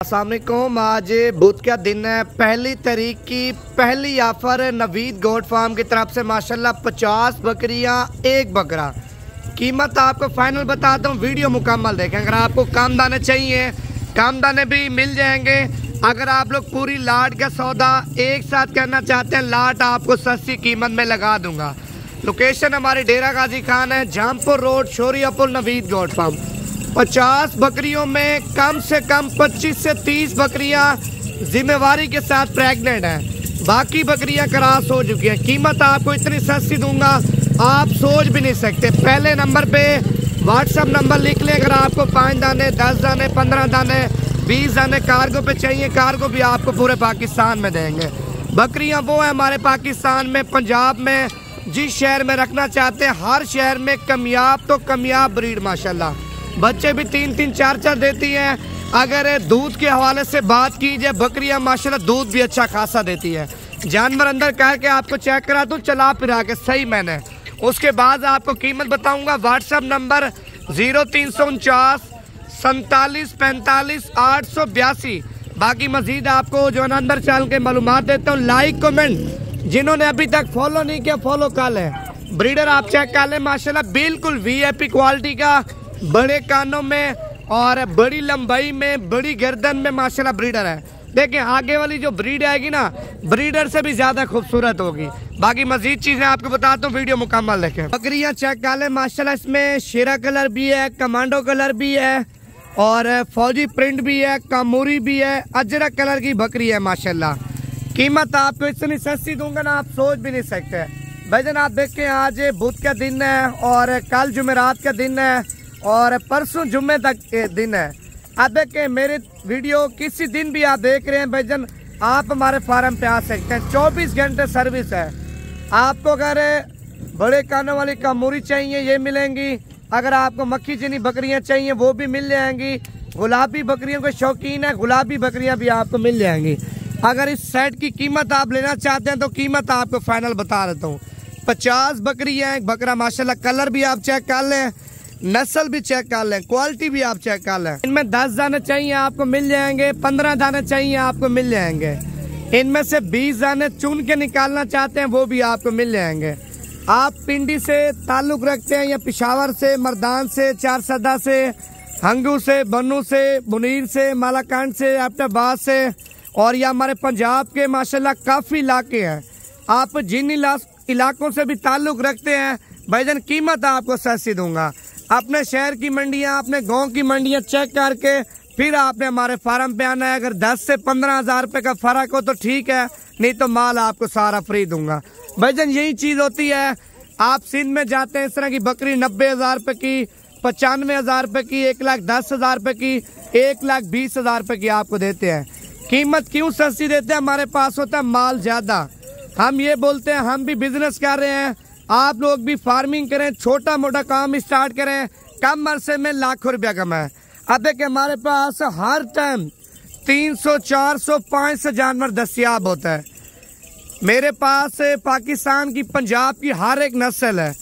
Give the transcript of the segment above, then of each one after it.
अस्सलाम वालेकुम। आज बुध का दिन है, 1 तारीख की पहली ऑफर नवीद गोट फार्म की तरफ से माशाल्लाह 50 बकरियां एक बकरा। कीमत आपको फाइनल बताता हूँ, वीडियो मुकम्मल देखें। अगर आपको कम दाने चाहिए कम दाने भी मिल जाएंगे। अगर आप लोग पूरी लाट का सौदा एक साथ करना चाहते हैं, लाट आपको सस्ती कीमत में लगा दूंगा। लोकेशन हमारे डेरा गाजी खान है, Jampur road, Shoriapur, Naveed goat farm. 50 बकरियों में कम से कम 25 से 30 बकरियां जिम्मेवारी के साथ प्रेग्नेंट हैं। बाकी बकरियां क्रॉस हो चुकी हैं। कीमत आपको इतनी सस्ती दूंगा आप सोच भी नहीं सकते। पहले नंबर पे व्हाट्सएप नंबर लिख लें। अगर आपको 5 दाने, 10 दाने, 15 दाने, 20 दाने कार्गो पे चाहिए, कार्गो भी आपको पूरे पाकिस्तान में देंगे। बकरियां वो है हमारे पाकिस्तान में, पंजाब में, जिस शहर में रखना चाहते हैं हर शहर में कामयाब तो कामयाब ब्रीड माशाल्लाह। बच्चे भी 3-3, 4-4 देती हैं। अगर दूध के हवाले से बात की जाए, बकरियां माशाल्लाह दूध भी अच्छा खासा देती है। जानवर अंदर कह के आपको चेक करा दूँ चला फिरा के सही मैंने, उसके बाद आपको कीमत बताऊंगा। WhatsApp number 0349 47 45 882। बाकी मजीद आपको जो है अंदर चल के मालूमात देता हूँ। लाइक कमेंट जिन्होंने अभी तक फॉलो नहीं किया फॉलो कर लें। ब्रीडर आप चेक कर लें माशाल्लाह, बिल्कुल VIP क्वालिटी का, बड़े कानों में और बड़ी लंबाई में, बड़ी गर्दन में माशाल्लाह ब्रीडर है। देखें आगे वाली जो ब्रीड आएगी ना, ब्रीडर से भी ज्यादा खूबसूरत होगी। बाकी मजीद चीजें आपको बताता हूँ, वीडियो मुकम्मल देखें। बकरियां चेक कर लें माशाल्लाह, इसमें शेरा कलर भी है, कमांडो कलर भी है और फौजी प्रिंट भी है, कामूरी भी है, अजरक कलर की बकरी है माशाल्लाह। कीमत आपको इतनी सस्ती दूंगा ना आप सोच भी नहीं सकते। भाईजान आप देखें आज बुध का दिन है और कल जुमेरात का दिन है और परसों जुम्मे तक दिन है। आप देखें मेरे वीडियो किसी दिन भी आप देख रहे हैं भाईजान, आप हमारे फार्म पे आ सकते हैं। 24 घंटे सर्विस है। आपको अगर बड़े कानों वाली कामूरी चाहिए ये मिलेंगी। अगर आपको मक्खी चीनी बकरियां चाहिए वो भी मिल जाएंगी। गुलाबी बकरियों के शौकीन है, गुलाबी बकरियां भी आपको मिल जाएंगी। अगर इस सेट की कीमत आप लेना चाहते हैं तो कीमत आपको फाइनल बता देता हूँ। 50 बकरियां एक बकरा माशाल्लाह। कलर भी आप चेक कर लें, नस्ल भी चेक कर लें, क्वालिटी भी आप चेक कर लें। इनमें 10 दाने चाहिए आपको मिल जाएंगे, 15 दाने चाहिए आपको मिल जाएंगे। इनमें से 20 दाने चुन के निकालना चाहते हैं वो भी आपको मिल जाएंगे। आप पिंडी से ताल्लुक रखते हैं या पिशावर से, मर्दान से, चारसदा से, हंगू से, बन्नू से, मुनीर से, मालाकांड से, एबटाबाद से और या हमारे पंजाब के माशाल्लाह काफी इलाके हैं। आप जिन इलाकों से भी ताल्लुक रखते हैं भाईजान, कीमत आपको सस्ती दूंगा। अपने शहर की मंडियां, अपने गांव की मंडियां चेक करके फिर आपने हमारे फार्म पे आना है। अगर 10 से 15 हजार रुपए का फर्क हो तो ठीक है, नहीं तो माल आपको सारा फ्री दूंगा। भाईजान यही चीज होती है। आप सिंध में जाते हैं इस तरह की बकरी 90 हजार रुपए की, 95 हजार रुपए की, 1,10,000 रुपए की, 1,20,000 रुपए की आपको देते हैं। कीमत क्यों सस्ती देते हैं? हमारे पास होता है माल ज्यादा। हम ये बोलते हैं हम भी बिजनेस कर रहे हैं, आप लोग भी फार्मिंग करें, छोटा मोटा काम स्टार्ट करें, कम अरसे में लाखों रुपया कमाएं। अब देखिए हमारे पास हर टाइम 300, 400, 500 जानवर दस्तियाब होता है। मेरे पास पाकिस्तान की, पंजाब की हर एक नस्ल है।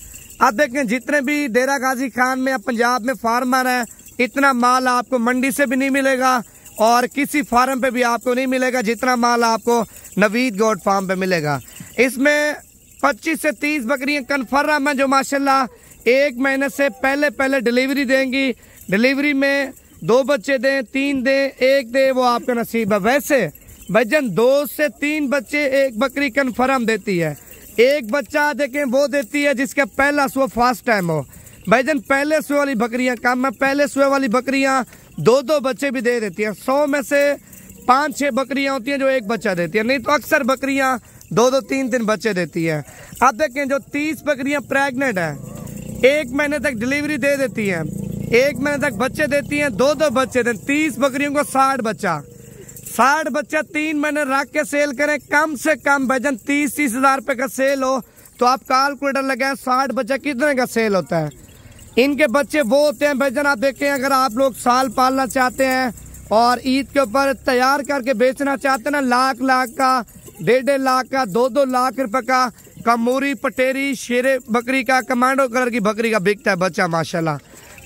अब देखें जितने भी डेरा गाजी खान में या पंजाब में फार्मर है, इतना माल आपको मंडी से भी नहीं मिलेगा और किसी फार्म पे भी आपको नहीं मिलेगा जितना माल आपको नवीद गोट फार्म पे मिलेगा। इसमें 25 से 30 बकरियां कन्फर्म है जो माशाल्लाह 1 महीने से पहले डिलीवरी देंगी। डिलीवरी में 2 बच्चे दें, 3 दें, 1 दे, वो आपका नसीब है। वैसे भाईजान 2 से 3 बच्चे एक बकरी कन्फर्म देती है। एक बच्चा देखें वो देती है जिसका पहला सुबह फर्स्ट टाइम हो। भाईजान पहले सुबह वाली बकरियां कम है, पहले सुबह वाली बकरियां 2-2 बच्चे भी दे देती है। 100 में से 5-6 बकरियां होती हैं जो एक बच्चा देती है, नहीं तो अक्सर बकरियां 2-2, 3-3 बच्चे देती है। अब देखें जो 30 बकरियां प्रेग्नेंट है, 1 महीने तक डिलीवरी दे देती हैं, 1 महीने तक बच्चे देती हैं, 2-2 बच्चे दें। 30 बकरियों को 60 बच्चा, 60 बच्चा 3 महीने रख के सेल करें, कम से कम भाईजान 30-30 हजार रुपए का सेल हो तो आप कैलकुलेटर लगाएं 60 बच्चा कितने का सेल होता है। इनके बच्चे वो होते हैं भाईजान, आप देखें अगर आप लोग साल पालना चाहते हैं और ईद के ऊपर तैयार करके बेचना चाहते हैं ना, लाख का, 1.5 लाख का, 2-2 लाख रुपए का कमूरी, पटेरी, शेरे बकरी का, कमांडो कलर की बकरी का बिकता है बच्चा माशाल्लाह।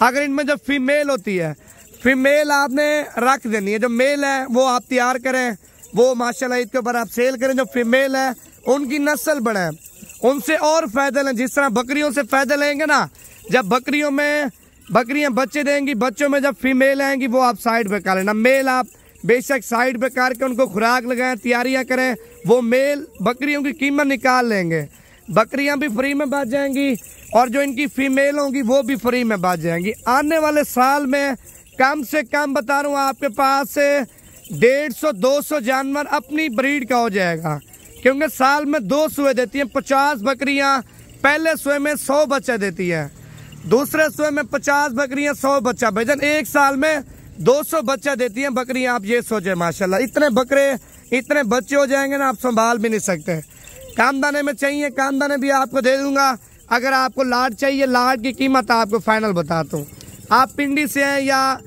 अगर इनमें जो फीमेल होती है, फीमेल आपने रख देनी है। जो मेल है वो आप तैयार करें, वो माशाल्लाह ईद के ऊपर आप सेल करें। जो फीमेल है उनकी नस्ल बढ़े, उनसे और फायदे लें। जिस तरह बकरियों से फायदे लेंगे ना, जब बकरियां बच्चे देंगी, बच्चों में जब फीमेल आएंगी वो आप साइड पे कर लेना। मेल आप बेशक साइड पे करके उनको खुराक लगाएं, तैयारियां करें। वो मेल बकरियों की कीमत निकाल लेंगे, बकरियां भी फ्री में बच जाएंगी और जो इनकी फीमेल होंगी वो भी फ्री में बच जाएंगी। आने वाले साल में कम से कम बता रहा हूँ आपके पास 150-200 जानवर अपनी ब्रीड का हो जाएगा, क्योंकि साल में 2 सुए देती हैं। 50 बकरियां पहले सुए में 100 बच्चा देती है, दूसरे सुए में 50 बकरियां 100 बच्चा। भाईजान एक साल में 200 बच्चा देती हैं बकरियां। आप ये सोचे माशाल्लाह, इतने बकरे इतने बच्चे हो जाएंगे ना, आप संभाल भी नहीं सकते। कामदाने में चाहिए, कामदाने भी आपको दे दूंगा। अगर आपको लाड चाहिए, लाड की कीमत आपको फाइनल बताता हूँ। आप पिंडी से हैं या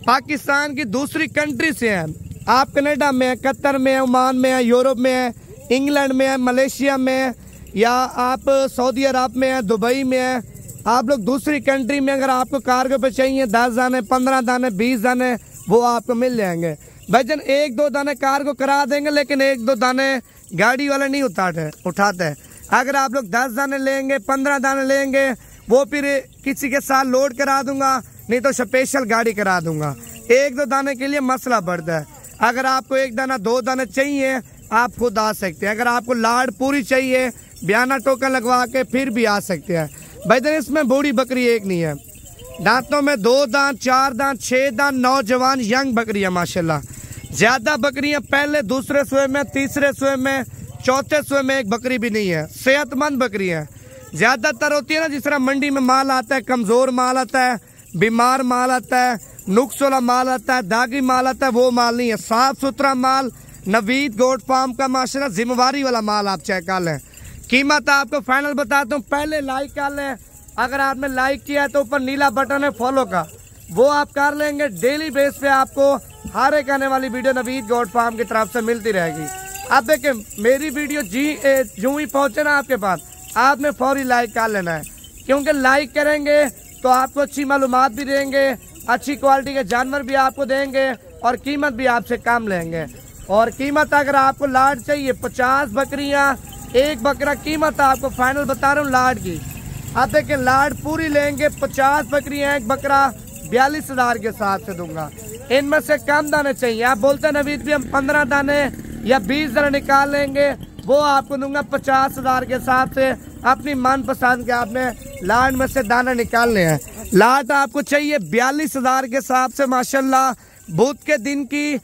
पाकिस्तान की दूसरी कंट्री से हैं, आप कनाडा में हैं, कतर में हैं, ओमान में हैं, यूरोप में हैं, इंग्लैंड में हैं, मलेशिया में हैं, या आप सऊदी अरब में हैं, दुबई में हैं, आप लोग दूसरी कंट्री में, अगर आपको कार्गो पे चाहिए 10 दाने, 15 दाने, 20 दाने, वो आपको मिल जाएंगे। भाईजान 1-2 दाने कार्गो करा देंगे, लेकिन 1-2 दाने गाड़ी वाले नहीं उठाते। अगर आप लोग 10 दाने लेंगे, 15 दाने लेंगे, वो फिर किसी के साथ लोड करा दूंगा, नहीं तो स्पेशल गाड़ी करा दूंगा। 1-2 दाने के लिए मसला बढ़ता है। अगर आपको 1 दाना 2 दाने चाहिए, आप खुद आ सकते हैं। अगर आपको लाड पूरी चाहिए, बयाना टोकन लगवा के फिर भी आ सकते हैं। भाईजान इसमें बूढ़ी बकरी एक नहीं है, दांतों में 2 दांत, 4 दांत, 6 दांत, नौजवान यंग बकरियां माशाल्लाह। ज्यादा बकरियां पहले दूसरे सुए में, तीसरे सुए में, चौथे सुए में एक बकरी भी नहीं है। सेहतमंद बकरी है। ज्यादातर होती है ना, जिस तरह मंडी में माल आता है, कमजोर माल आता है, बीमार माल आता है, नुक्स वाला माल आता है, दागी माल आता है, वो माल नहीं है। साफ सुथरा माल नवीद गोट फार्म का माशाल्लाह, जिम्मेवारी वाला माल आप चेक कर लें। कीमत आपको फाइनल बताता हूँ, पहले लाइक कर लें। अगर आपने लाइक किया है तो ऊपर नीला बटन है फॉलो का, वो आप कर लेंगे। डेली बेस पे आपको हर एक आने वाली वीडियो नवीद गोट फार्म की तरफ से मिलती रहेगी। अब देखिए मेरी वीडियो जो ही पहुंचे ना आपके पास, आपने फौरी लाइक कर लेना है, क्योंकि लाइक करेंगे तो आपको अच्छी मालूमात भी देंगे, अच्छी क्वालिटी के जानवर भी आपको देंगे और कीमत भी आपसे कम लेंगे। और कीमत अगर आपको लाड चाहिए 50 बकरियां, 1 बकरा, कीमत आपको फाइनल बता रहा हूँ लाड की। अब देखिए लाड पूरी लेंगे 50 बकरियां, 1 बकरा 42,000 के साथ से दूंगा। इनमें से कम दाने चाहिए, आप बोलते हैं नवीद भी हम 15 दाने या 20 दाने निकाल लेंगे, वो आपको दूंगा 50,000 के साथ से। अपनी मनपसंद के आपने लाड में से दाना निकालने हैं। लाड आपको चाहिए 42,000 के हिसाब से माशाल्लाह। बुध के दिन की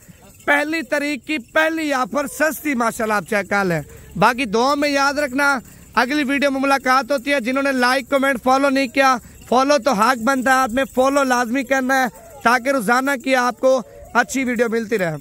पहली तारीख की पहली ऑफर सस्ती माशाल्लाह, आप चेक कर लें। बाकी दुआ में याद रखना, अगली वीडियो में मुलाकात होती है। जिन्होंने लाइक कमेंट फॉलो नहीं किया, फॉलो तो हक बनता है, आपने फॉलो लाजमी करना है ताकि रोजाना की आपको अच्छी वीडियो मिलती रहे।